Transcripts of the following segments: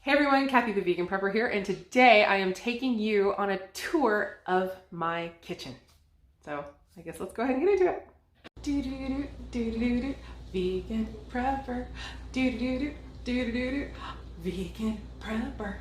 Hey everyone, Kathy the Vegan Prepper here, and today I am taking you on a tour of my kitchen. So I guess let's go ahead and get into it. Do-do-do, do-do-do-do, vegan prepper. Do-do-do-do, do-do-do-do, vegan prepper.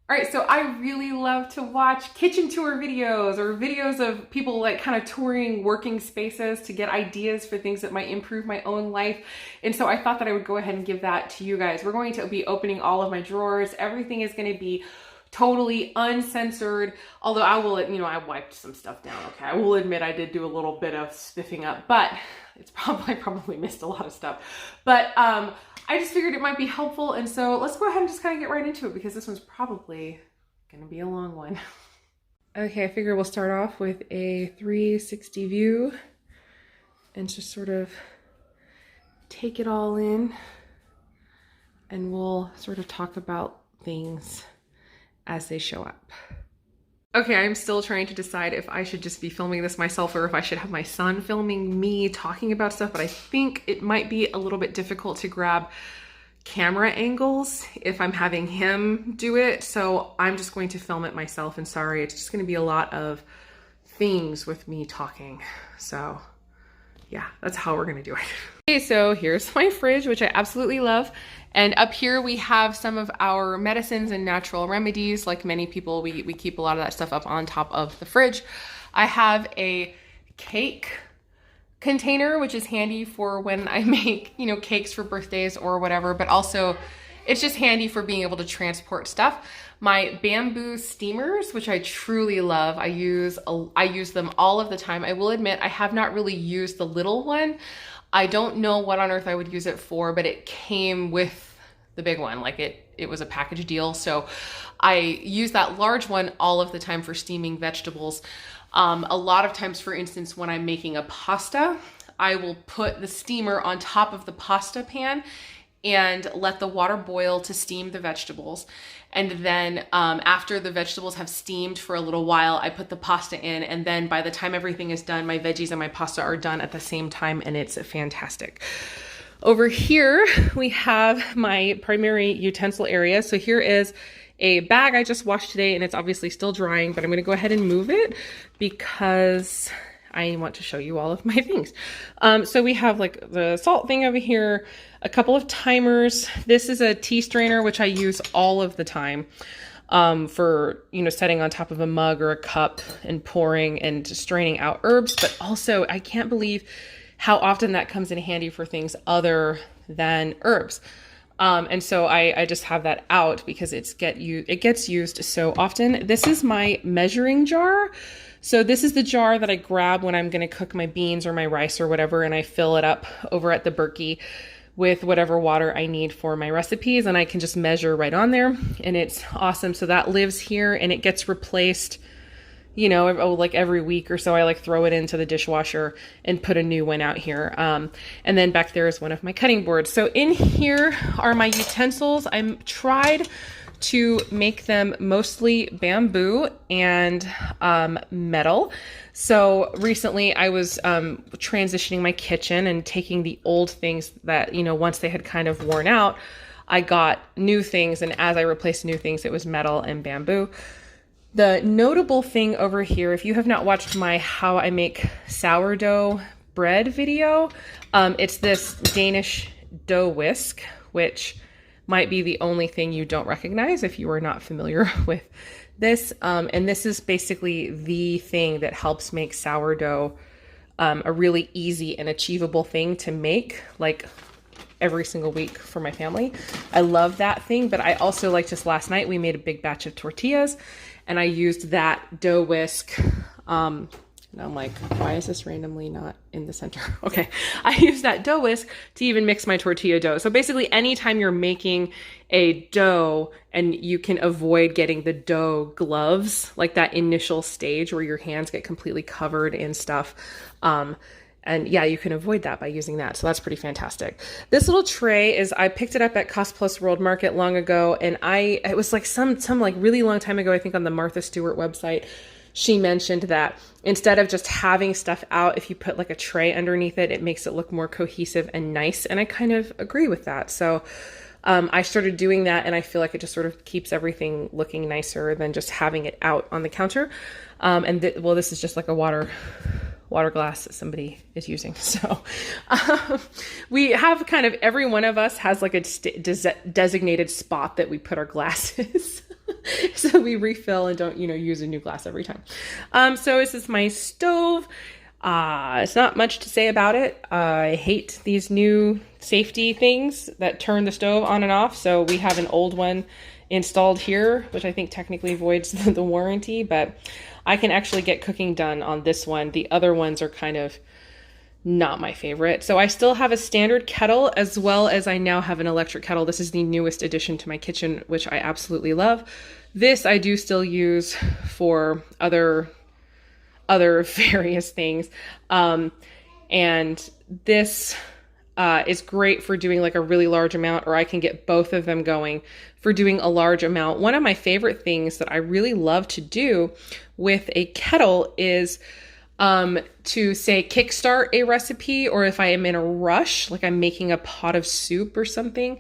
All right, so I really love to watch kitchen tour videos or videos of people like kind of touring working spaces to get ideas for things that might improve my own life. And so I thought that I would go ahead and give that to you guys. We're going to be opening all of my drawers. Everything is going to be totally uncensored, although I will, I wiped some stuff down, okay? I will admit I did do a little bit of spiffing up, but it's probably missed a lot of stuff. But I just figured it might be helpful, and so let's go ahead and just kind of get right into it because this one's probably gonna be a long one. Okay, I figure we'll start off with a 360 view and just sort of take it all in, and we'll sort of talk about things as they show up. Okay, I'm still trying to decide if I should just be filming this myself or if I should have my son filming me talking about stuff, but I think it might be a little bit difficult to grab camera angles if I'm having him do it. So I'm just going to film it myself, and sorry, it's just gonna be a lot of things with me talking. So yeah, that's how we're gonna do it. Okay, so here's my fridge, which I absolutely love. And up here we have some of our medicines and natural remedies. Like many people, we keep a lot of that stuff up on top of the fridge. I have a cake container, which is handy for when I make, cakes for birthdays or whatever, but also it's just handy for being able to transport stuff. My bamboo steamers, which I truly love, I use them all of the time. I will admit I have not really used the little one. I don't know what on earth I would use it for, but it came with the big one. Like it was a package deal. So I use that large one all of the time for steaming vegetables. A lot of times, for instance, when I'm making a pasta, I will put the steamer on top of the pasta pan and let the water boil to steam the vegetables. And then after the vegetables have steamed for a little while, I put the pasta in, and then by the time everything is done, my veggies and my pasta are done at the same time, and it's fantastic. Over here, we have my primary utensil area. So here is a bag I just washed today, and it's obviously still drying, but I'm gonna go ahead and move it because I want to show you all of my things. So we have like the salt thing over here, a couple of timers. This is a tea strainer, which I use all of the time for, setting on top of a mug or a cup and pouring and straining out herbs. But also, I can't believe how often that comes in handy for things other than herbs. And so I just have that out because it gets used so often. This is my measuring jar. So this is the jar that I grab when I'm going to cook my beans or my rice or whatever, and I fill it up over at the Berkey with whatever water I need for my recipes, and I can just measure right on there, and it's awesome. So that lives here, and it gets replaced, like every week or so. I like throw it into the dishwasher and put a new one out here. And then back there is one of my cutting boards. So in here are my utensils. I tried to make them mostly bamboo and metal. So recently I was transitioning my kitchen and taking the old things that, once they had kind of worn out, I got new things. And as I replaced new things, it was metal and bamboo. The notable thing over here, if you have not watched my how I make sourdough bread video, it's this Danish dough whisk, which might be the only thing you don't recognize if you are not familiar with this. And this is basically the thing that helps make sourdough a really easy and achievable thing to make, like every single week for my family. I love that thing, but I also, like just last night, we made a big batch of tortillas, and I used that dough whisk. And I'm like, why is this randomly not in the center? Okay, I use that dough whisk to even mix my tortilla dough. So basically, anytime you're making a dough and you can avoid getting the dough gloves, like that initial stage where your hands get completely covered in stuff, and yeah, you can avoid that by using that. So that's pretty fantastic. This little tray I picked it up at Cost Plus World Market long ago, and it was like some like really long time ago, I think on the Martha Stewart website, she mentioned that instead of just having stuff out, if you put like a tray underneath it, it makes it look more cohesive and nice. And I kind of agree with that. So I started doing that, and I feel like it just sort of keeps everything looking nicer than just having it out on the counter. Well, this is just like a water glass that somebody is using. So we have kind of, every one of us has like a designated spot that we put our glasses. So we refill and don't, use a new glass every time. So this is my stove. It's not much to say about it. I hate these new safety things that turn the stove on and off. So we have an old one installed here, which I think technically voids the warranty, but I can actually get cooking done on this one. The other ones are kind of not my favorite. So I still have a standard kettle, as well as I now have an electric kettle. This is the newest addition to my kitchen, which I absolutely love. This I do still use for other various things. And this is great for doing like a really large amount, or I can get both of them going for doing a large amount. One of my favorite things that I really love to do with a kettle is to say kickstart a recipe, or if I am in a rush, like I'm making a pot of soup or something,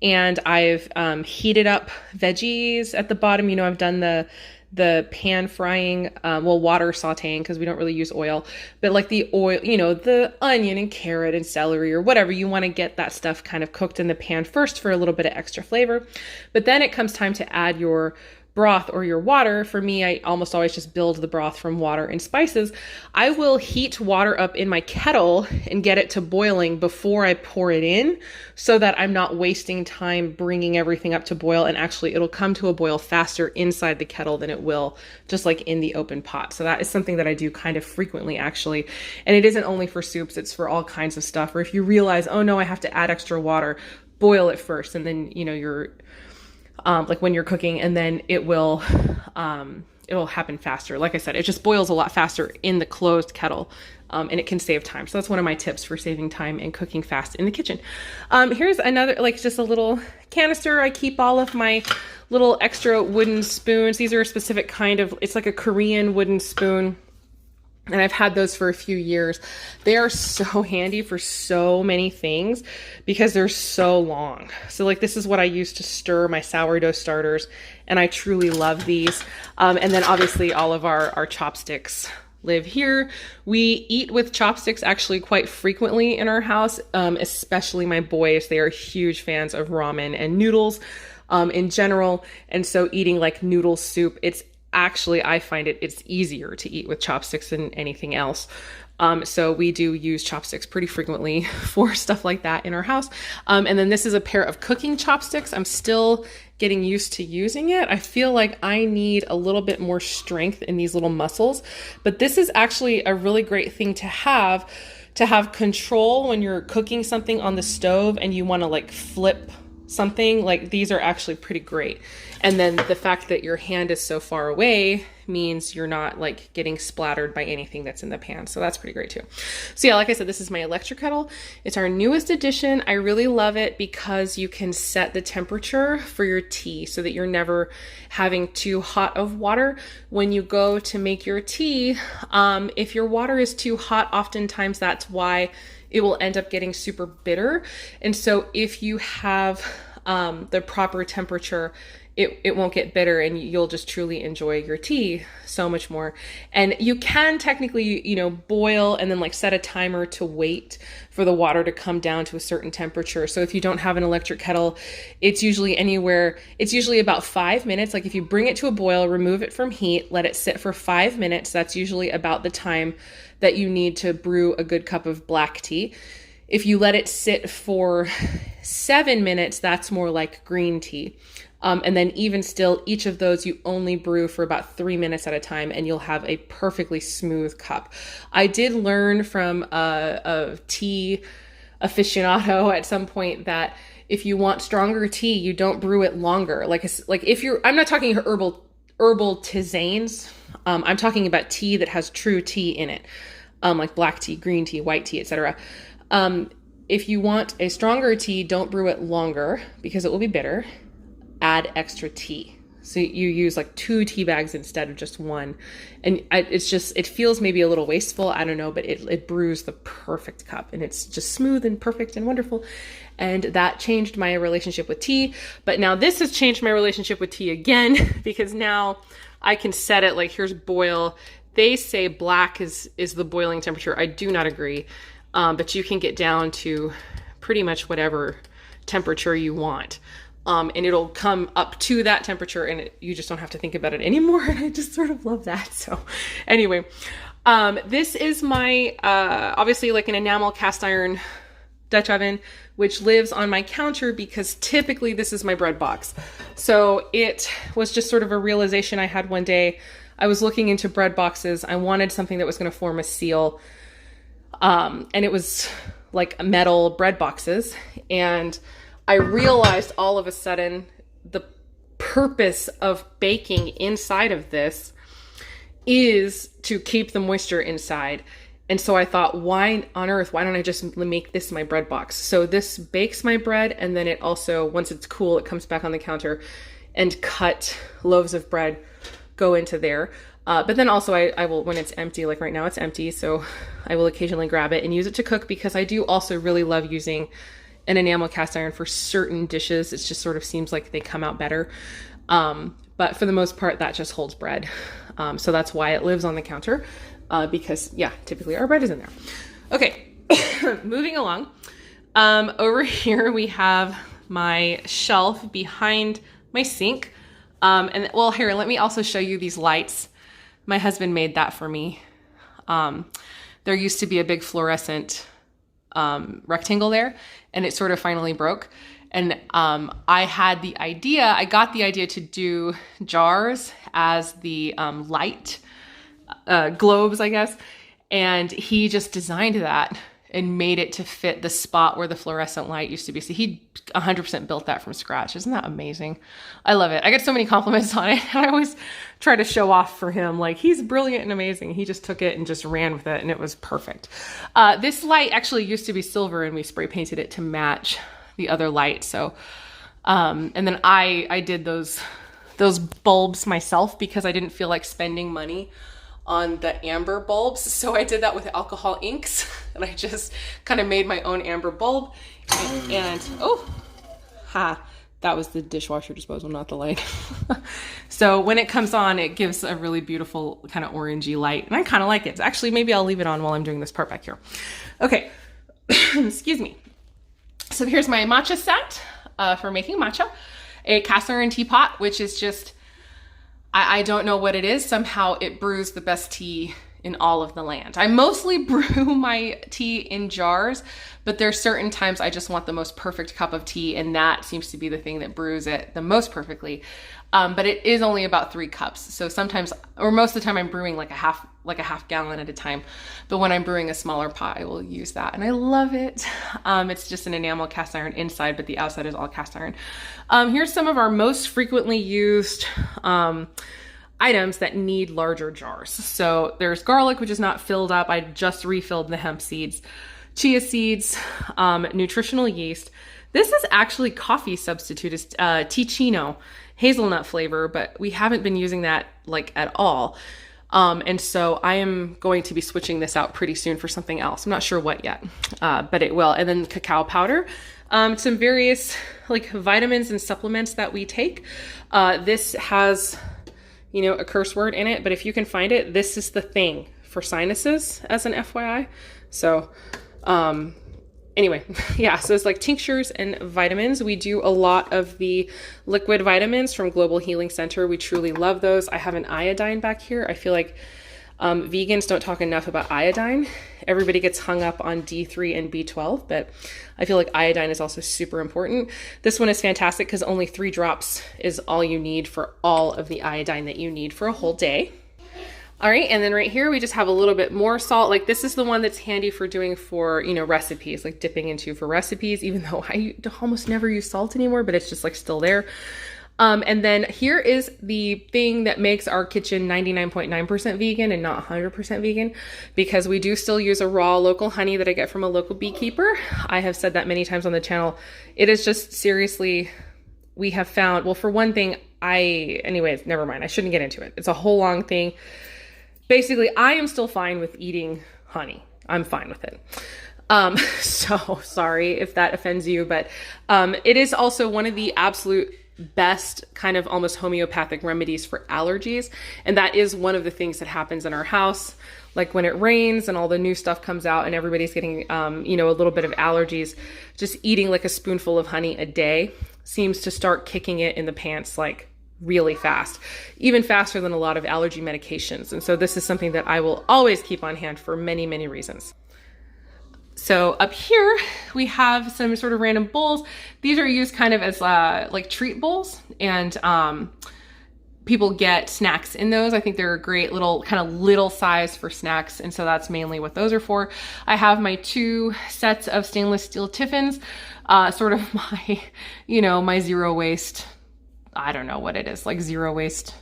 and I've heated up veggies at the bottom. I've done the pan frying, water sauteing, because we don't really use oil, but like the oil, the onion and carrot and celery or whatever, you want to get that stuff kind of cooked in the pan first for a little bit of extra flavor. But then it comes time to add your broth or your water. For me, I almost always just build the broth from water and spices. I will heat water up in my kettle and get it to boiling before I pour it in, so that I'm not wasting time bringing everything up to boil, and actually it'll come to a boil faster inside the kettle than it will just like in the open pot. So that is something that I do kind of frequently, actually. And it isn't only for soups, it's for all kinds of stuff. Or if you realize, oh no, I have to add extra water, boil it first, and then you're like when you're cooking, and then it'll happen faster. Like I said, it just boils a lot faster in the closed kettle, and it can save time. So that's one of my tips for saving time and cooking fast in the kitchen. Here's another, like just a little canister. I keep all of my little extra wooden spoons. These are a specific kind of, it's like a Korean wooden spoon, and I've had those for a few years. They are so handy for so many things because they're so long. So like this is what I use to stir my sourdough starters, and I truly love these. And then obviously all of our chopsticks live here. We eat with chopsticks actually quite frequently in our house, especially my boys. They are huge fans of ramen and noodles in general. And so eating like noodle soup, actually, I find it's easier to eat with chopsticks than anything else. So we do use chopsticks pretty frequently for stuff like that in our house. And then this is a pair of cooking chopsticks. I'm still getting used to using it. I feel like I need a little bit more strength in these little muscles, but this is actually a really great thing to have control when you're cooking something on the stove and you want to like flip something. Like these are actually pretty great. And then the fact that your hand is so far away means you're not like getting splattered by anything that's in the pan. So that's pretty great too. So yeah, like I said, this is my electric kettle. It's our newest addition. I really love it because you can set the temperature for your tea so that you're never having too hot of water when you go to make your tea. If your water is too hot, oftentimes that's why it will end up getting super bitter. And so if you have the proper temperature, it won't get bitter, and you'll just truly enjoy your tea so much more. And you can technically, boil and then like set a timer to wait for the water to come down to a certain temperature. So if you don't have an electric kettle, it's usually about 5 minutes. Like if you bring it to a boil, remove it from heat, let it sit for 5 minutes. That's usually about the time that you need to brew a good cup of black tea. If you let it sit for 7 minutes, that's more like green tea. And then even still, each of those you only brew for about 3 minutes at a time, and you'll have a perfectly smooth cup. I did learn from a tea aficionado at some point that if you want stronger tea, you don't brew it longer. I'm not talking herbal tisanes. I'm talking about tea that has true tea in it, like black tea, green tea, white tea, etc. If you want a stronger tea, don't brew it longer because it will be bitter. Add extra tea. So you use like 2 tea bags instead of just 1. And it feels maybe a little wasteful. I don't know, but it brews the perfect cup, and it's just smooth and perfect and wonderful. and that changed my relationship with tea. But now this has changed my relationship with tea again, because now I can set it like, here's boil. They say black is the boiling temperature. I do not agree. But you can get down to pretty much whatever temperature you want. And it'll come up to that temperature, and you just don't have to think about it anymore. And I just sort of love that. So anyway, this is my, obviously like an enamel cast iron Dutch oven, which lives on my counter because typically this is my bread box. So it was just sort of a realization I had one day. I was looking into bread boxes. I wanted something that was going to form a seal. And it was like metal bread boxes. And I realized all of a sudden the purpose of baking inside of this is to keep the moisture inside. And so I thought, why on earth, why don't I just make this my bread box? So this bakes my bread, and then it also, once it's cool, it comes back on the counter, and cut loaves of bread go into there. But then also I will, when it's empty, like right now it's empty, so I will occasionally grab it and use it to cook, because I do also really love using an enamel cast iron for certain dishes. It just sort of seems like they come out better. But for the most part, that just holds bread. So that's why it lives on the counter. Because yeah, typically our bread is in there. Okay, moving along. Over here we have my shelf behind my sink. And well, here, let me also show you these lights. My husband made that for me. There used to be a big fluorescent rectangle there, and it sort of finally broke. And I got the idea to do jars as the light globes, I guess. And he just designed that and made it to fit the spot where the fluorescent light used to be. So he 100% built that from scratch. Isn't that amazing? I love it. I get so many compliments on it. And I always try to show off for him. Like, he's brilliant and amazing. He just took it and just ran with it, and it was perfect. This light actually used to be silver, and we spray painted it to match the other light. So, and then I did those bulbs myself because I didn't feel like spending money on the amber bulbs. So I did that with alcohol inks, and I just kind of made my own amber bulb. And that was the dishwasher disposal, not the light. So when it comes on, it gives a really beautiful kind of orangey light, and I kind of like it. Actually, maybe I'll leave it on while I'm doing this part back here. Okay, excuse me. So here's my matcha set for making matcha. A cast iron teapot, which is just, I don't know what it is. Somehow it brews the best tea in all of the land. I mostly brew my tea in jars, but there's certain times I just want the most perfect cup of tea, and that seems to be the thing that brews it the most perfectly. But it is only about 3 cups. So sometimes, or most of the time, I'm brewing like a half gallon at a time. But when I'm brewing a smaller pot, I will use that, and I love it. It's just an enamel cast iron inside, but the outside is all cast iron. Here's some of our most frequently used items that need larger jars. So there's garlic, which is not filled up. I just refilled the hemp seeds, chia seeds, nutritional yeast. This is actually coffee substitute. It's Ticino, hazelnut flavor, but we haven't been using that like at all. And so I am going to be switching this out pretty soon for something else. I'm not sure what yet, but it will. And then cacao powder, some various like vitamins and supplements that we take. This has, you know, a curse word in it, but if you can find it, this is the thing for sinuses, as an FYI. So, anyway, yeah, so it's like tinctures and vitamins. We do a lot of the liquid vitamins from Global Healing Center. We truly love those. I have an iodine back here. I feel like vegans don't talk enough about iodine. Everybody gets hung up on D3 and B12, but I feel like iodine is also super important. This one is fantastic because only 3 drops is all you need for all of the iodine that you need for a whole day. All right, and then right here, we just have a little bit more salt. Like, this is the one that's handy for doing for, you know, recipes, like dipping into for recipes, even though I almost never use salt anymore, but it's just like still there. And then here is the thing that makes our kitchen 99.9% vegan and not 100% vegan, because we do still use a raw local honey that I get from a local beekeeper. I have said that many times on the channel. It is just seriously, we have found, well, for one thing, anyways, never mind. I shouldn't get into it. It's a whole long thing. Basically, I am still fine with eating honey. I'm fine with it. So sorry if that offends you, but it is also one of the absolute best kind of almost homeopathic remedies for allergies. And that is one of the things that happens in our house. Like when it rains and all the new stuff comes out and everybody's getting, you know, a little bit of allergies, just eating like a spoonful of honey a day seems to start kicking it in the pants like really fast, even faster than a lot of allergy medications. And so this is something that I will always keep on hand for many, many reasons. So up here we have some sort of random bowls. These are used kind of as like treat bowls, and people get snacks in those. I think they're a great little kind of little size for snacks, and so that's mainly what those are for. I have my 2 sets of stainless steel tiffins, sort of my, you know, my zero waste, I don't know what it is, like zero waste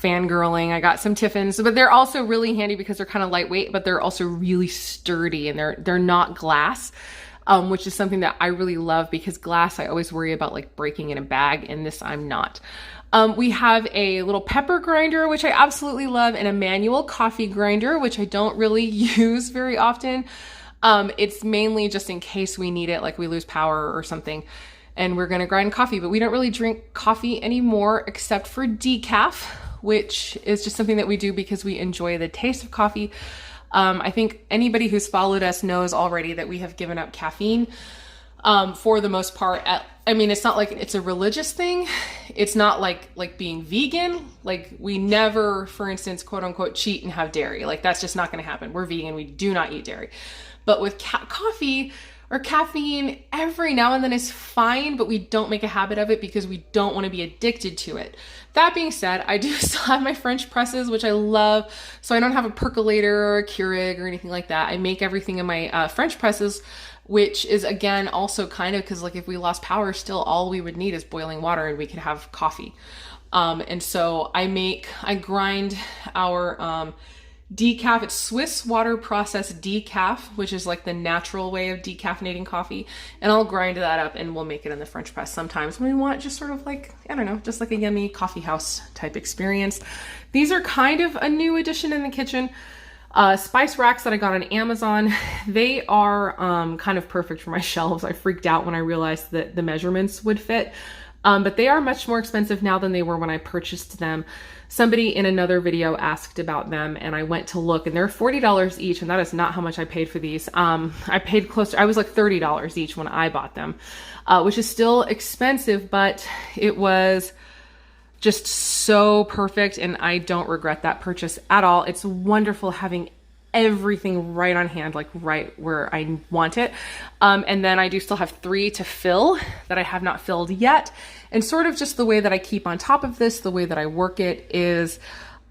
fangirling. I got some tiffins, but they're also really handy because they're kind of lightweight, but they're also really sturdy, and they're not glass, which is something that I really love, because glass, I always worry about like breaking in a bag, and this I'm not. We have a little pepper grinder, which I absolutely love, and a manual coffee grinder, which I don't really use very often. It's mainly just in case we need it, like we lose power or something, and we're gonna grind coffee, but we don't really drink coffee anymore except for decaf, which is just something that we do because we enjoy the taste of coffee. I think anybody who's followed us knows already that we have given up caffeine for the most part. I mean, it's not like it's a religious thing. It's not like being vegan. Like we never, for instance, quote unquote, cheat and have dairy. Like that's just not going to happen. We're vegan. We do not eat dairy. But with coffee or caffeine, every now and then is fine, but we don't make a habit of it because we don't want to be addicted to it. That being said, I do still have my French presses, which I love. So I don't have a percolator or a Keurig or anything like that. I make everything in my French presses, which is again also kind of because like if we lost power, still all we would need is boiling water and we could have coffee. And so I grind our decaf. It's Swiss water processed decaf, which is like the natural way of decaffeinating coffee. And I'll grind that up and we'll make it in the French press sometimes when we want just sort of like, I don't know, just like a yummy coffee house type experience. These are kind of a new addition in the kitchen. Spice racks that I got on Amazon. They are kind of perfect for my shelves. I freaked out when I realized that the measurements would fit. But they are much more expensive now than they were when I purchased them. Somebody in another video asked about them and I went to look, and they're $40 each, and that is not how much I paid for these. I paid I was like $30 each when I bought them, which is still expensive, but it was just so perfect and I don't regret that purchase at all. It's wonderful having everything right on hand, like right where I want it. And then I do still have 3 to fill that I have not filled yet. And sort of just the way that I keep on top of this, the way that I work it is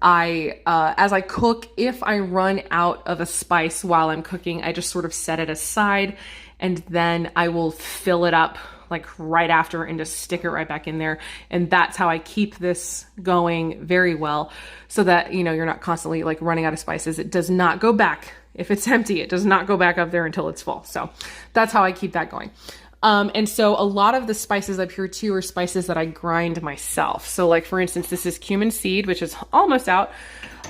as I cook, if I run out of a spice while I'm cooking, I just sort of set it aside and then I will fill it up like right after and just stick it right back in there. And that's how I keep this going very well, so that, you know, you're not constantly like running out of spices. It does not go back. If it's empty, it does not go back up there until it's full. So that's how I keep that going. And so a lot of the spices up here too are spices that I grind myself. So like, for instance, this is cumin seed, which is almost out.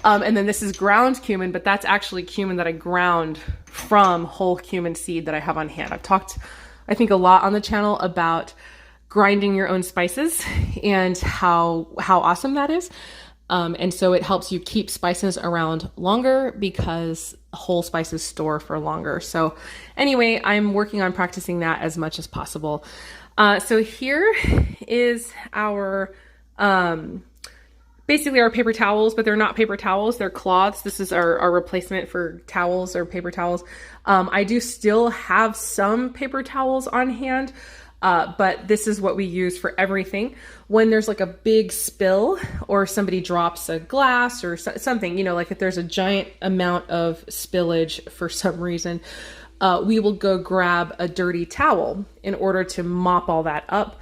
And then this is ground cumin, but that's actually cumin that I ground from whole cumin seed that I have on hand. I've talked, I think, a lot on the channel about grinding your own spices and how awesome that is. And so it helps you keep spices around longer because whole spices store for longer. So anyway, I'm working on practicing that as much as possible. So here is our, basically our paper towels, but they're not paper towels, they're cloths. This is our replacement for towels or paper towels. I do still have some paper towels on hand, but this is what we use for everything. When there's like a big spill or somebody drops a glass or something, you know, like if there's a giant amount of spillage for some reason, we will go grab a dirty towel in order to mop all that up.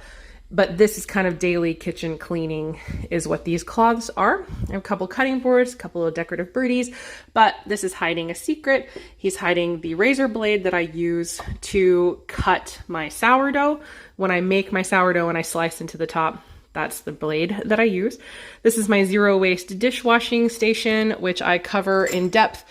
But this is kind of daily kitchen cleaning is what these cloths are. I have a couple cutting boards, a couple of decorative birdies, but this is hiding a secret. He's hiding the razor blade that I use to cut my sourdough. When I make my sourdough and I slice into the top, that's the blade that I use. This is my zero waste dishwashing station, which I cover in depth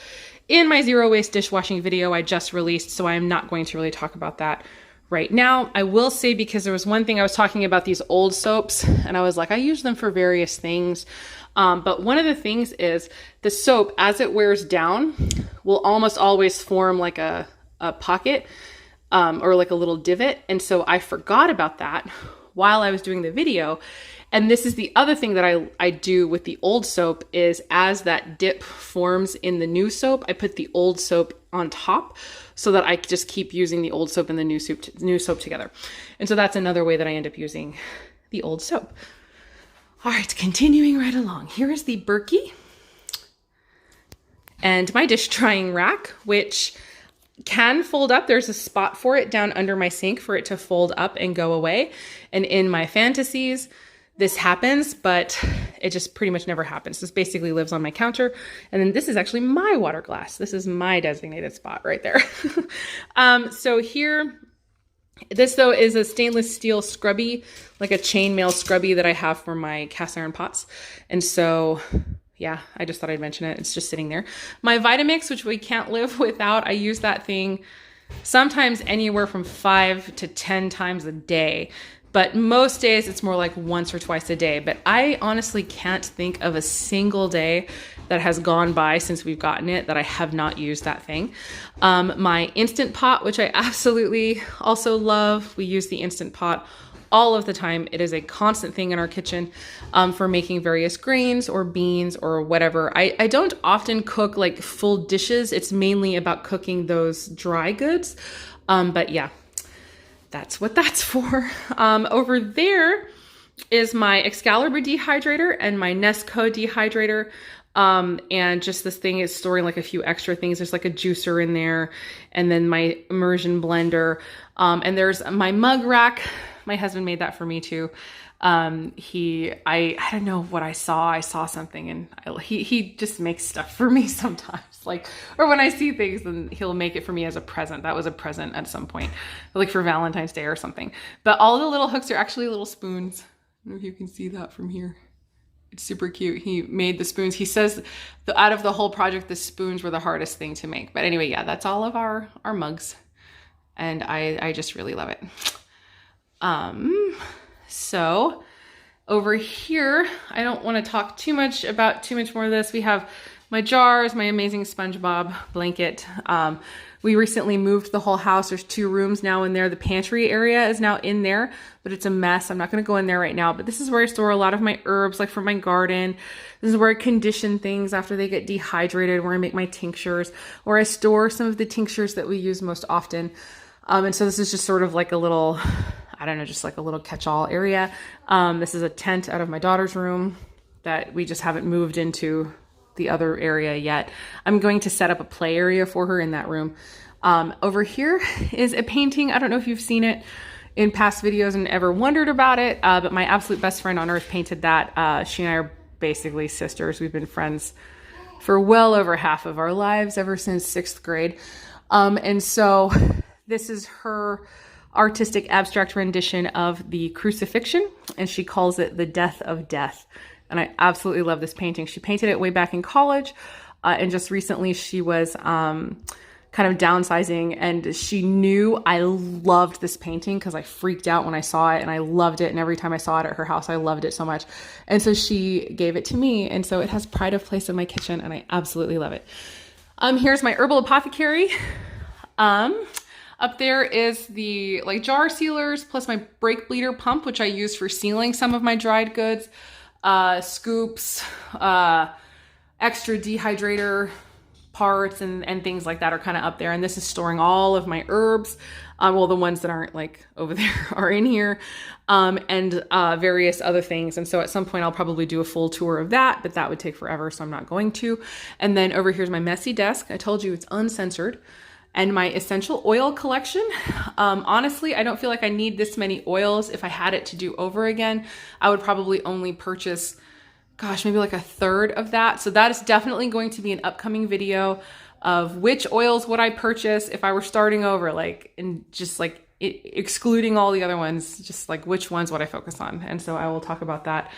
in my zero waste dishwashing video I just released, so I'm not going to really talk about that right now. I will say, because there was one thing I was talking about, these old soaps, and I was like, I use them for various things. But one of the things is the soap, as it wears down, will almost always form like a pocket or like a little divot. And so I forgot about that while I was doing the video. And this is the other thing that I do with the old soap is, as that dip forms in the new soap, I put the old soap on top so that I just keep using the old soap and the new soap together. And so that's another way that I end up using the old soap. All right, continuing right along. Here is the Berkey and my dish drying rack, which can fold up. There's a spot for it down under my sink for it to fold up and go away. And in my fantasies, this happens, but it just pretty much never happens. This basically lives on my counter. And then this is actually my water glass. This is my designated spot right there. So here, this though is a stainless steel scrubby, like a chainmail scrubby that I have for my cast iron pots. And so yeah, I just thought I'd mention it. It's just sitting there. My Vitamix, which we can't live without, I use that thing sometimes anywhere from 5 to 10 times a day. But most days it's more like once or twice a day. But I honestly can't think of a single day that has gone by since we've gotten it that I have not used that thing. My Instant Pot, which I absolutely also love. We use the Instant Pot all of the time. It is a constant thing in our kitchen for making various grains or beans or whatever. I don't often cook like full dishes. It's mainly about cooking those dry goods. But yeah, that's what that's for. Over there is my Excalibur dehydrator and my Nesco dehydrator. And just this thing is storing like a few extra things. There's like a juicer in there, and then my immersion blender. And there's my mug rack. My husband made that for me too. I don't know what I saw something, and he just makes stuff for me sometimes, like, or when I see things, then he'll make it for me as a present. That was a present at some point, like for Valentine's Day or something. But all the little hooks are actually little spoons. I don't know if you can see that from here. It's super cute. He made the spoons. He says out of the whole project, the spoons were the hardest thing to make. But anyway, yeah, that's all of our mugs. And I just really love it. So over here, I don't want to talk too much more of this. We have my jars, my amazing SpongeBob blanket. We recently moved the whole house. There's 2 rooms now in there. The pantry area is now in there, but it's a mess. I'm not going to go in there right now, but this is where I store a lot of my herbs, like for my garden. This is where I condition things after they get dehydrated, where I make my tinctures, where I store some of the tinctures that we use most often. And so this is just sort of like a little, I don't know, just like a little catch-all area. This is a tent out of my daughter's room that we just haven't moved into the other area yet. I'm going to set up a play area for her in that room. Over here is a painting. I don't know if you've seen it in past videos and ever wondered about it, but my absolute best friend on earth painted that. She and I are basically sisters. We've been friends for well over half of our lives, ever since 6th grade. And so this is her artistic abstract rendition of the crucifixion, and she calls it the Death of Death. And I absolutely love this painting. She painted it way back in college, and just recently she was kind of downsizing, and she knew I loved this painting because I freaked out when I saw it, and I loved it. And every time I saw it at her house, I loved it so much. And so she gave it to me, and so it has pride of place in my kitchen, and I absolutely love it. Here's my herbal apothecary. Up there is the like jar sealers plus my brake bleeder pump, which I use for sealing some of my dried goods, scoops, extra dehydrator parts and things like that are kind of up there. And this is storing all of my herbs. Well, the ones that aren't like over there are in here, and various other things. And so at some point I'll probably do a full tour of that, but that would take forever, so I'm not going to. And then over here's my messy desk. I told you it's uncensored. And my essential oil collection. Honestly, I don't feel like I need this many oils. If I had it to do over again, I would probably only purchase, gosh, maybe like a third of that. So that is definitely going to be an upcoming video of which oils would I purchase if I were starting over, like, and just like excluding all the other ones, just like which ones would I focus on. And so I will talk about that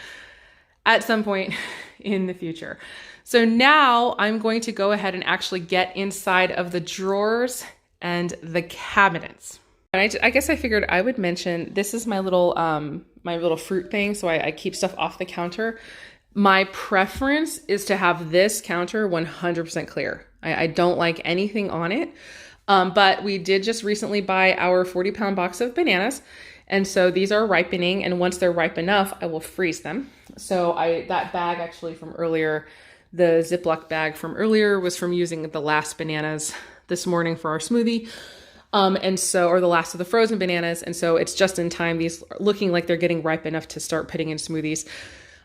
at some point in the future. So now I'm going to go ahead and actually get inside of the drawers and the cabinets. And I guess I figured I would mention, this is my little fruit thing. So I keep stuff off the counter. My preference is to have this counter 100% clear. I don't like anything on it. But we did just recently buy our 40-pound box of bananas. And so these are ripening. And once they're ripe enough, I will freeze them. So that bag actually from earlier, the Ziploc bag from earlier was from using the last bananas this morning for our smoothie. Or the last of the frozen bananas. And so it's just in time. These are looking like they're getting ripe enough to start putting in smoothies.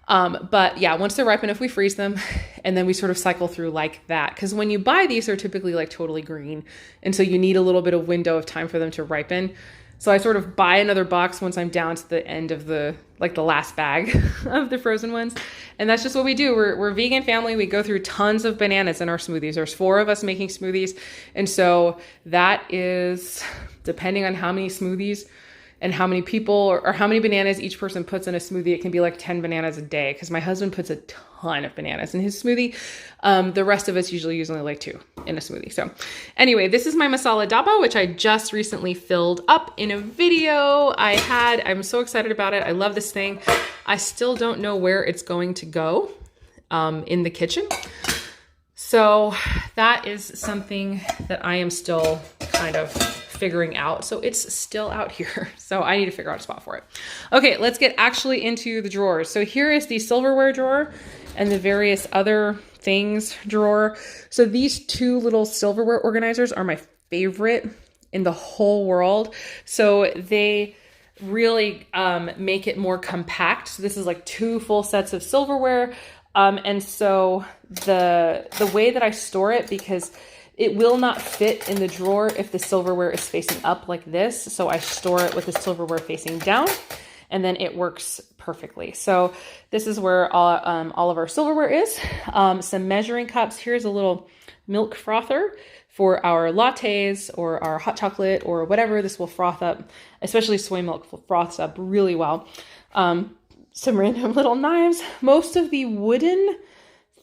But yeah, once they're ripe enough, we freeze them and then we sort of cycle through like that. Because when you buy these, they're typically like totally green. And so you need a little bit of window of time for them to ripen. So I sort of buy another box once I'm down to the end of the last bag of the frozen ones. And that's just what we do. We're a vegan family. We go through tons of bananas in our smoothies. There's 4 of us making smoothies. And so that is, depending on how many smoothies and how many people or how many bananas each person puts in a smoothie, it can be like 10 bananas a day because my husband puts a ton of bananas in his smoothie. The rest of us usually use only like 2 in a smoothie. So anyway, this is my masala daba, which I just recently filled up in a video I'm so excited about it. I love this thing. I still don't know where it's going to go in the kitchen. So that is something that I am still kind of figuring out. So it's still out here. So I need to figure out a spot for it. Okay, let's get actually into the drawers. So here is the silverware drawer and the various other things drawer. So these 2 little silverware organizers are my favorite in the whole world. So they really make it more compact. So this is like 2 full sets of silverware. And so the way that I store it, because it will not fit in the drawer if the silverware is facing up like this. So I store it with the silverware facing down, and then it works perfectly. So this is where all of our silverware is. Some measuring cups. Here's a little milk frother for our lattes or our hot chocolate or whatever. This will froth up, especially soy milk froths up really well. Some random little knives. Most of the wooden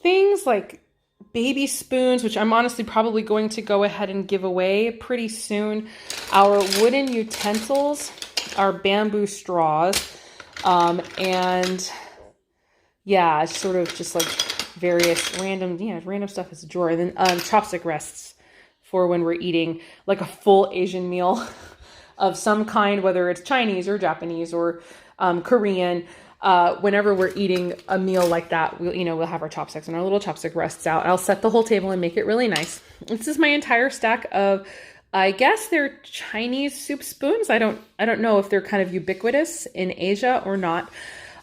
things like baby spoons, which I'm honestly probably going to go ahead and give away pretty soon. Our wooden utensils are bamboo straws. And yeah, it's sort of just like various random stuff is a drawer. And then chopstick rests for when we're eating like a full Asian meal of some kind, whether it's Chinese or Japanese or Korean. Whenever we're eating a meal like that, we'll have our chopsticks and our little chopstick rests out. I'll set the whole table and make it really nice. This is my entire stack of, I guess they're Chinese soup spoons. I don't know if they're kind of ubiquitous in Asia or not.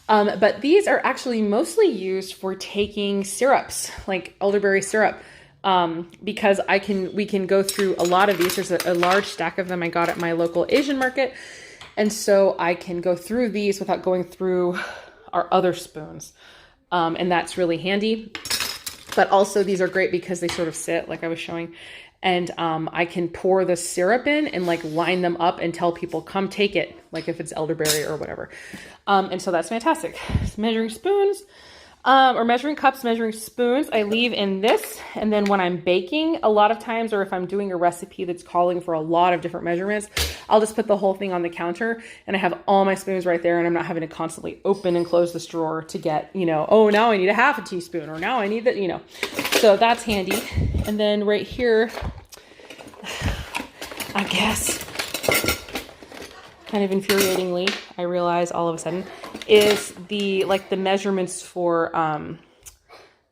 But these are actually mostly used for taking syrups, like elderberry syrup. Because we can go through a lot of these. There's a large stack of them I got at my local Asian market. And so I can go through these without going through our other spoons. And that's really handy. But also these are great because they sort of sit like I was showing. And I can pour the syrup in and like line them up and tell people, come take it. Like if it's elderberry or whatever. And so that's fantastic. Measuring spoons. Or measuring cups, measuring spoons, I leave in this. And then when I'm baking, a lot of times, or if I'm doing a recipe that's calling for a lot of different measurements, I'll just put the whole thing on the counter and I have all my spoons right there and I'm not having to constantly open and close this drawer to get, oh, now I need a half a teaspoon or now I need that, so that's handy. And then right here, I guess, kind of infuriatingly, I realize all of a sudden, is the measurements for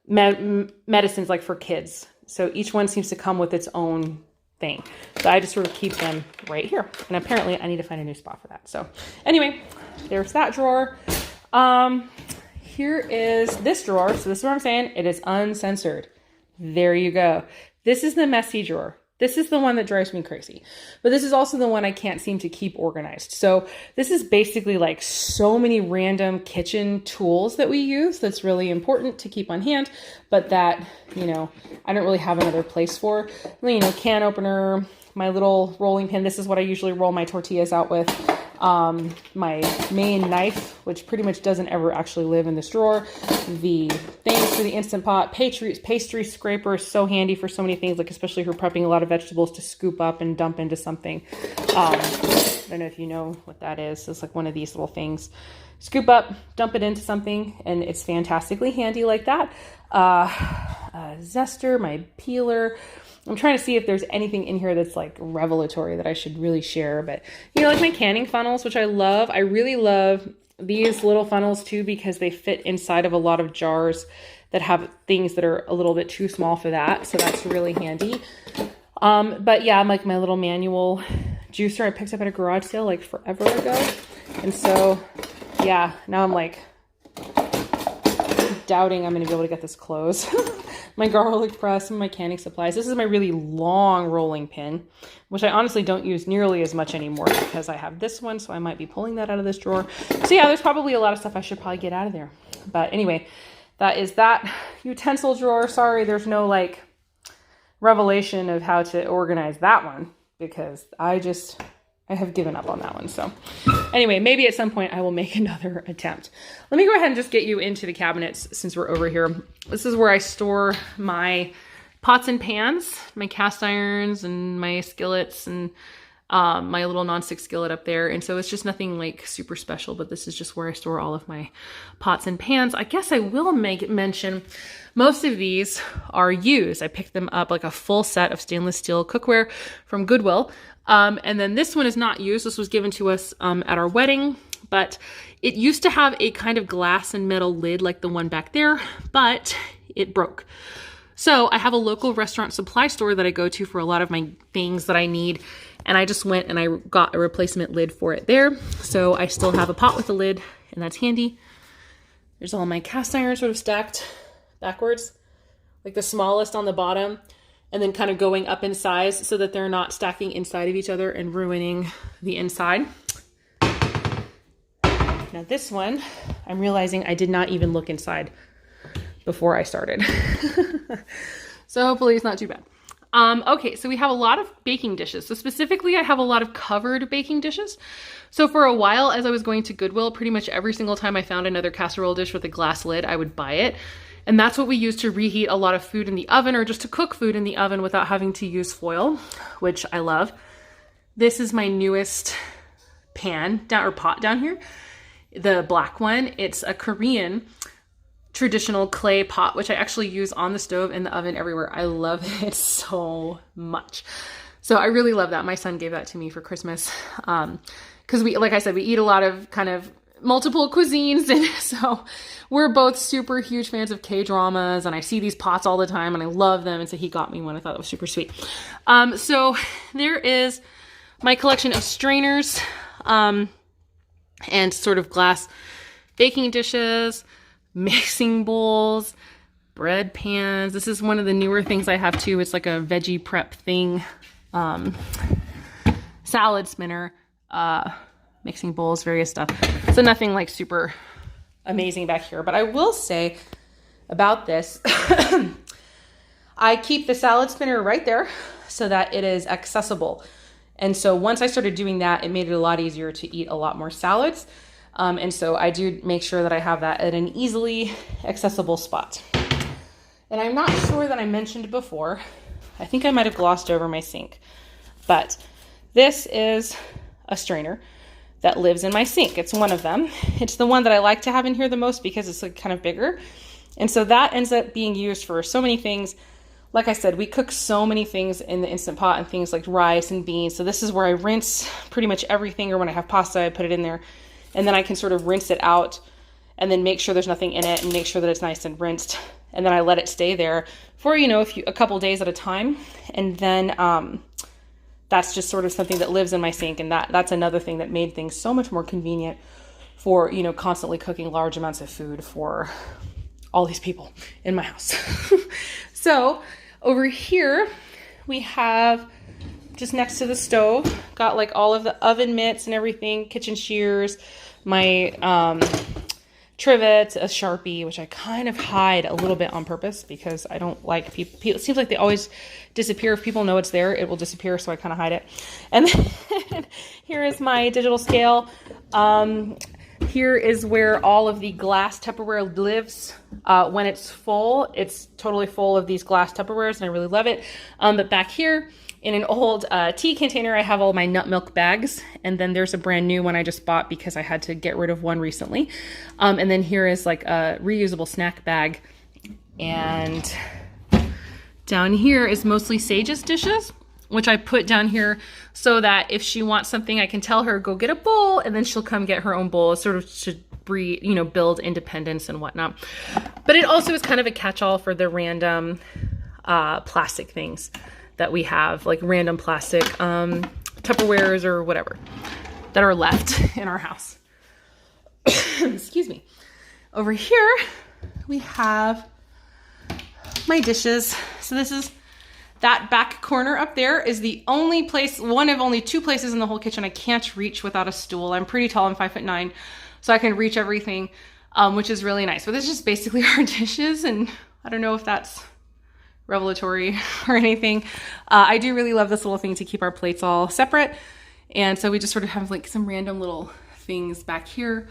medicines like for kids. So each one seems to come with its own thing. So I just sort of keep them right here. And apparently I need to find a new spot for that. So anyway, there's that drawer. Here is this drawer. So this is what I'm saying. It is uncensored. There you go. This is the messy drawer. This is the one that drives me crazy, but this is also the one I can't seem to keep organized. So this is basically like so many random kitchen tools that we use that's really important to keep on hand, but that, I don't really have another place for. Can opener, my little rolling pin. This is what I usually roll my tortillas out with. my main knife, which pretty much doesn't ever actually live in this drawer, the things for the Instant Pot, pastry scraper is so handy for so many things, like especially for prepping a lot of vegetables to scoop up and dump into something. I don't know if you know what that is. It's like one of these little things. Scoop up, dump it into something, and it's fantastically handy like that. Zester, my peeler. I'm trying to see if there's anything in here that's like revelatory that I should really share. But, you know, like my canning funnels, which I love. I really love these little funnels too, because they fit inside of a lot of jars that have things that are a little bit too small for that. So that's really handy. But yeah, I'm like my little manual juicer I picked up at a garage sale like forever ago. And so, yeah, now I'm like doubting I'm going to be able to get this closed. My garlic press, some of my canning supplies. This is my really long rolling pin, which I honestly don't use nearly as much anymore because I have this one, so I might be pulling that out of this drawer. So yeah, there's probably a lot of stuff I should probably get out of there. But anyway, that is that utensil drawer. Sorry, there's no like revelation of how to organize that one because I have given up on that one. So anyway, maybe at some point I will make another attempt. Let me go ahead and just get you into the cabinets since we're over here. This is where I store my pots and pans, my cast irons and my skillets and my little nonstick skillet up there. And so it's just nothing like super special, but this is just where I store all of my pots and pans. I guess I will mention most of these are used. I picked them up like a full set of stainless steel cookware from Goodwill. And then this one is not used. This was given to us at our wedding, but it used to have a kind of glass and metal lid like the one back there, but it broke. So I have a local restaurant supply store that I go to for a lot of my things that I need. And I just went and I got a replacement lid for it there. So I still have a pot with a lid and that's handy. There's all my cast iron sort of stacked backwards, like the smallest on the bottom, and then kind of going up in size so that they're not stacking inside of each other and ruining the inside. Now this one, I'm realizing I did not even look inside before I started. So hopefully it's not too bad. Okay, so we have a lot of baking dishes. So specifically, I have a lot of covered baking dishes. So for a while, as I was going to Goodwill, pretty much every single time I found another casserole dish with a glass lid, I would buy it. And that's what we use to reheat a lot of food in the oven or just to cook food in the oven without having to use foil, which I love. This is my newest pan or pot down here, the black one. It's a Korean traditional clay pot, which I actually use on the stove, in the oven, everywhere. I love it so much. So I really love that. My son gave that to me for Christmas. Because we, like I said, we eat a lot of kind of multiple cuisines. And so we're both super huge fans of K-dramas, and I see these pots all the time and I love them. And so he got me one. I thought that was super sweet. So there is my collection of strainers, and sort of glass baking dishes, mixing bowls, bread pans. This is one of the newer things I have too. It's like a veggie prep thing. Salad spinner, mixing bowls, various stuff. So nothing like super amazing back here. But I will say about this, I keep the salad spinner right there so that it is accessible. And so once I started doing that, it made it a lot easier to eat a lot more salads. And so I do make sure that I have that at an easily accessible spot. And I'm not sure that I mentioned before, I think I might have glossed over my sink, but this is a strainer that lives in my sink. It's one of them. It's the one that I like to have in here the most because it's like kind of bigger. And so that ends up being used for so many things. Like I said, we cook so many things in the Instant Pot and things like rice and beans. So this is where I rinse pretty much everything, or when I have pasta, I put it in there. And then I can sort of rinse it out and then make sure there's nothing in it and make sure that it's nice and rinsed. And then I let it stay there for, you know, a couple days at a time. And then that's just sort of something that lives in my sink. And that's another thing that made things so much more convenient for, you know, constantly cooking large amounts of food for all these people in my house. So over here we have, just next to the stove, got like all of the oven mitts and everything, kitchen shears, my trivet, a Sharpie, which I kind of hide a little bit on purpose because I don't like people. It seems like they always disappear. If people know it's there, it will disappear. So I kind of hide it. And then here is my digital scale. Here is where all of the glass Tupperware lives. When it's full, it's totally full of these glass Tupperwares and I really love it. But back here, in an old tea container, I have all my nut milk bags. And then there's a brand new one I just bought because I had to get rid of one recently. And then here is like a reusable snack bag. And down here is mostly Sage's dishes, which I put down here so that if she wants something, I can tell her, go get a bowl, and then she'll come get her own bowl. It sort of should breed, you know, build independence and whatnot. But it also is kind of a catch-all for the random plastic things that we have, like random plastic Tupperwares or whatever that are left in our house. Excuse me. Over here, we have my dishes. So this is that back corner up there is the only place, one of only two places in the whole kitchen I can't reach without a stool. I'm pretty tall, I'm 5'9", so I can reach everything, which is really nice. But this is just basically our dishes, and I don't know if that's revelatory or anything. I do really love this little thing to keep our plates all separate. And so we just sort of have like some random little things back here.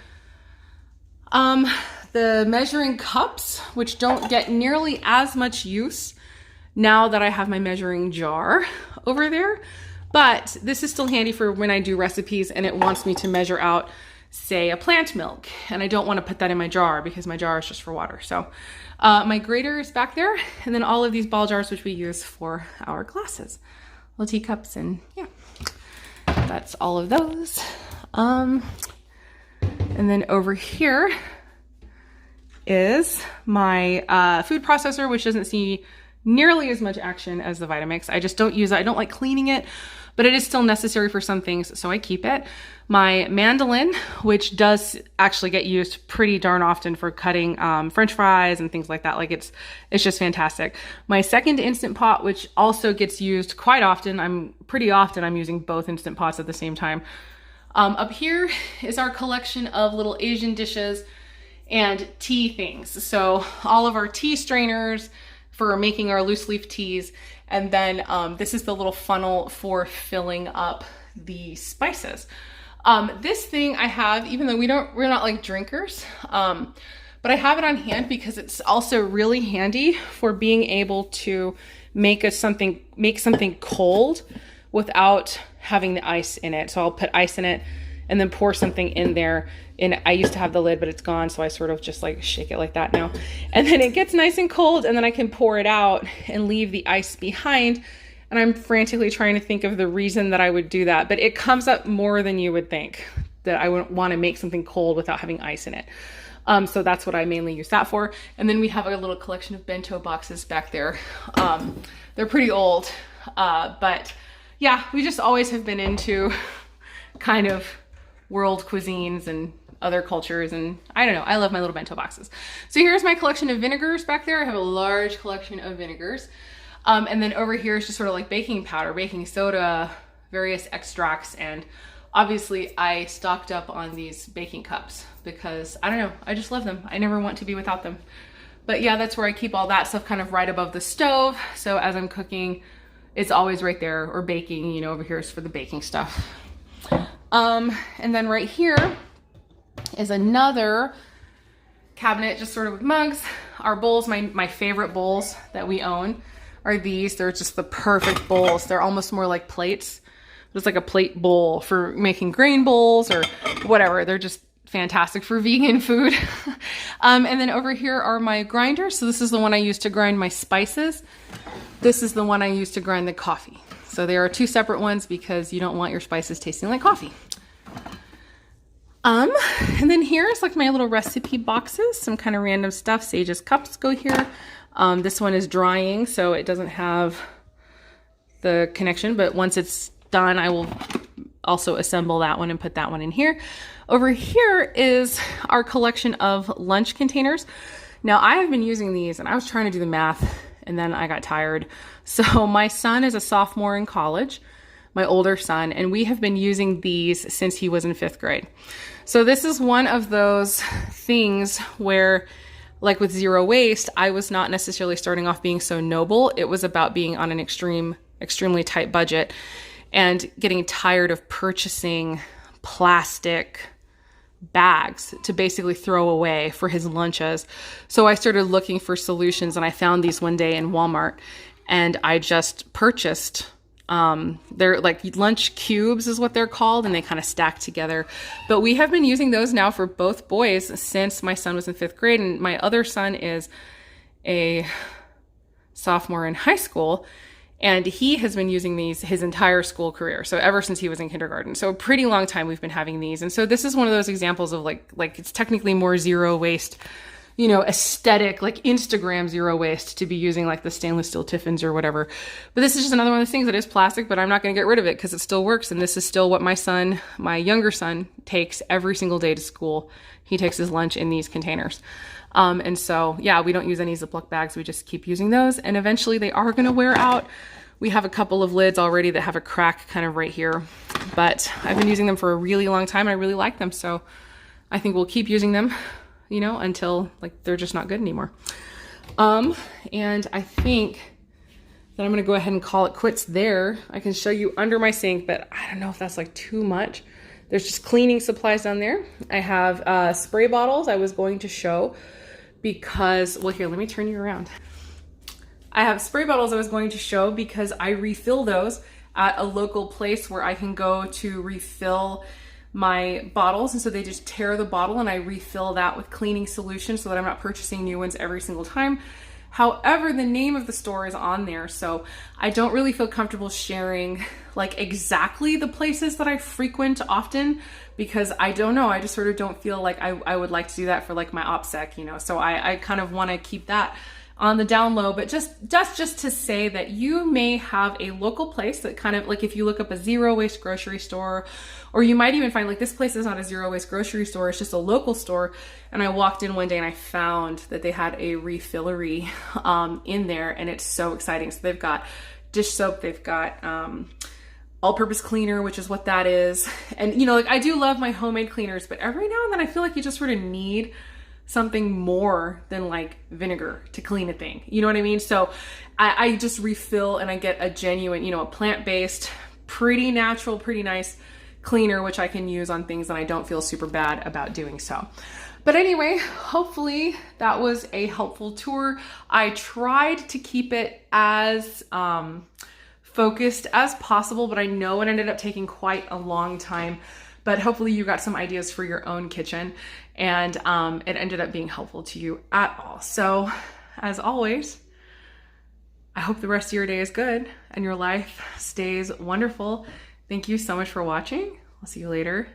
The measuring cups, which don't get nearly as much use now that I have my measuring jar over there, but this is still handy for when I do recipes and it wants me to measure out, say, a plant milk, and I don't want to put that in my jar because my jar is just for water. So my grater is back there, and then all of these ball jars, which we use for our glasses, little teacups, and yeah, that's all of those. And then over here is my food processor, which doesn't see nearly as much action as the Vitamix. I just don't use it. I don't like cleaning it, but it is still necessary for some things, so I keep it. My mandolin, which does actually get used pretty darn often for cutting French fries and things like that. Like it's just fantastic. My second Instant Pot, which also gets used quite often. I'm using both Instant Pots at the same time. Up here is our collection of little Asian dishes and tea things. So all of our tea strainers for making our loose leaf teas. And then this is the little funnel for filling up the spices. This thing I have, even though we're not like drinkers, but I have it on hand because it's also really handy for being able to make something cold without having the ice in it. So I'll put ice in it and then pour something in there. And I used to have the lid, but it's gone. So I sort of just like shake it like that now. And then it gets nice and cold, and then I can pour it out and leave the ice behind. And I'm frantically trying to think of the reason that I would do that, but it comes up more than you would think, that I would want to make something cold without having ice in it. So that's what I mainly use that for. And then we have a little collection of bento boxes back there. They're pretty old, but yeah, we just always have been into kind of world cuisines and other cultures, and I don't know, I love my little bento boxes. So here's my collection of vinegars back there. I have a large collection of vinegars. And then over here is just sort of like baking powder, baking soda, various extracts, and obviously I stocked up on these baking cups because I don't know, I just love them. I never want to be without them. But yeah, that's where I keep all that stuff kind of right above the stove. So as I'm cooking, it's always right there, or baking, you know, over here is for the baking stuff. And then right here is another cabinet, just sort of with mugs. Our bowls, my favorite bowls that we own are these. They're just the perfect bowls. They're almost more like plates. It's like a plate bowl for making grain bowls or whatever. They're just fantastic for vegan food. And then over here are my grinders. So this is the one I use to grind my spices. This is the one I use to grind the coffee. So there are two separate ones because you don't want your spices tasting like coffee. And then here's like my little recipe boxes, some kind of random stuff. Sage's cups go here. This one is drying, so it doesn't have the connection, but once it's done, I will also assemble that one and put that one in here. Over here is our collection of lunch containers. Now I have been using these, and I was trying to do the math and then I got tired. So my son is a sophomore in college, my older son, and we have been using these since he was in 5th grade. So this is one of those things where, like with zero waste, I was not necessarily starting off being so noble. It was about being on an extremely tight budget and getting tired of purchasing plastic bags to basically throw away for his lunches. So I started looking for solutions, and I found these one day in Walmart, and I just purchased they're like lunch cubes is what they're called, and they kind of stack together. But we have been using those now for both boys since my son was in 5th grade, and my other son is a sophomore in high school, and he has been using these his entire school career. So ever since he was in kindergarten. So a pretty long time we've been having these. And so this is one of those examples of like it's technically more zero waste, you know, aesthetic, like Instagram zero waste to be using like the stainless steel Tiffins or whatever. But this is just another one of those things that is plastic, but I'm not going to get rid of it because it still works. And this is still what my younger son takes every single day to school. He takes his lunch in these containers. And so, yeah, we don't use any Ziploc bags. We just keep using those, and eventually they are going to wear out. We have a couple of lids already that have a crack kind of right here, but I've been using them for a really long time and I really like them. So I think we'll keep using them, you know, until like they're just not good anymore. And I think that I'm going to go ahead and call it quits there. I can show you under my sink, but I don't know if that's like too much. There's just cleaning supplies down there. I have spray bottles I was going to show because, well, here, let me turn you around. I have spray bottles I was going to show because I refill those at a local place where I can go to refill my bottles. And so they just tear the bottle and I refill that with cleaning solution so that I'm not purchasing new ones every single time. However, the name of the store is on there, so I don't really feel comfortable sharing like exactly the places that I frequent often because I don't know, I just sort of don't feel like I would like to do that for like my OPSEC, you know, so I kind of want to keep that on the down low. But just to say that you may have a local place that kind of like, if you look up a zero waste grocery store, or you might even find like this place is not a zero waste grocery store, it's just a local store. And I walked in one day and I found that they had a refillery in there, and it's so exciting. So they've got dish soap, they've got all-purpose cleaner, which is what that is. And you know, like I do love my homemade cleaners, but every now and then I feel like you just sort of need something more than like vinegar to clean a thing. You know what I mean? So I just refill and I get a genuine, you know, a plant-based, pretty natural, pretty nice cleaner, which I can use on things that I don't feel super bad about doing so. But anyway, hopefully that was a helpful tour. I tried to keep it as focused as possible, but I know it ended up taking quite a long time. But hopefully you got some ideas for your own kitchen, and it ended up being helpful to you at all. So as always, I hope the rest of your day is good and your life stays wonderful. Thank you so much for watching. I'll see you later.